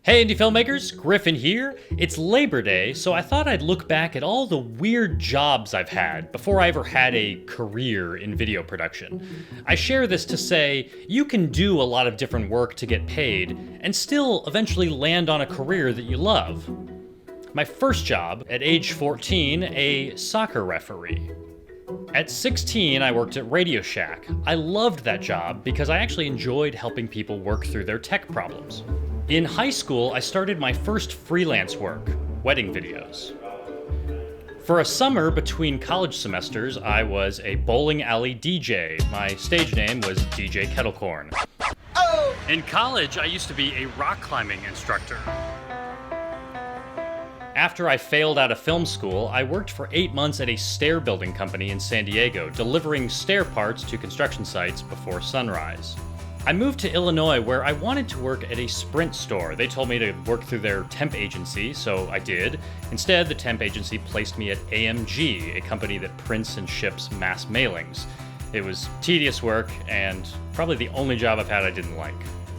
Hey indie filmmakers, Griffin here. It's Labor Day, so I thought I'd look back at all the weird jobs I've had before I ever had a career in video production. I share this to say you can do a lot of different work to get paid and still eventually land on a career that you love. My first job, at age 14, a soccer referee. At 16, I worked at Radio Shack. I loved that job because I actually enjoyed helping people work through their tech problems. In high school, I started my first freelance work, wedding videos. For a summer between college semesters, I was a bowling alley DJ. My stage name was DJ Kettlecorn. Oh! In college, I used to be a rock climbing instructor. After I failed out of film school, I worked for 8 months at a stair building company in San Diego, delivering stair parts to construction sites before sunrise. I moved to Illinois where I wanted to work at a Sprint store. They told me to work through their temp agency, so I did. Instead, the temp agency placed me at AMG, a company that prints and ships mass mailings. It was tedious work and probably the only job I've had I didn't like.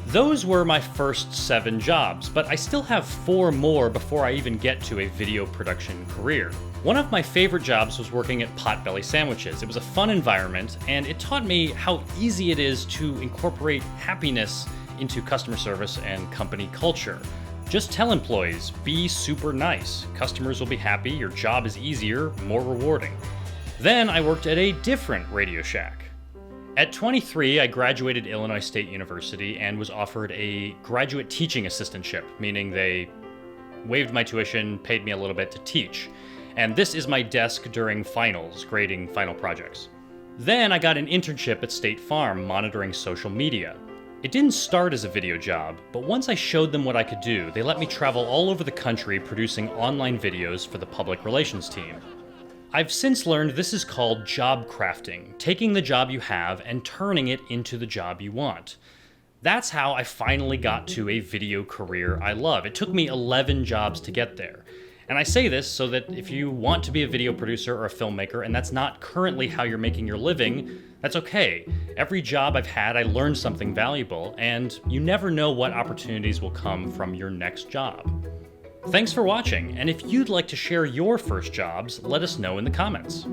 Those were my first 7 jobs, but I still have 4 more before I even get to a video production career. One of my favorite jobs was working at Potbelly sandwiches. It was a fun environment, and it taught me how easy it is to incorporate happiness into customer service and company culture. Just tell employees, be super nice. Customers will be happy, your job is easier, more rewarding. Then I worked at a different Radio Shack. At 23, I graduated Illinois State University and was offered a graduate teaching assistantship, meaning they waived my tuition, paid me a little bit to teach. And this is my desk during finals, grading final projects. Then I got an internship at State Farm, monitoring social media. It didn't start as a video job, but once I showed them what I could do, they let me travel all over the country producing online videos for the public relations team. I've since learned this is called job crafting, taking the job you have and turning it into the job you want. That's how I finally got to a video career I love. It took me 11 jobs to get there. And I say this so that if you want to be a video producer or a filmmaker and that's not currently how you're making your living, that's okay. Every job I've had, I learned something valuable, and you never know what opportunities will come from your next job. Thanks for watching, and if you'd like to share your first jobs, let us know in the comments.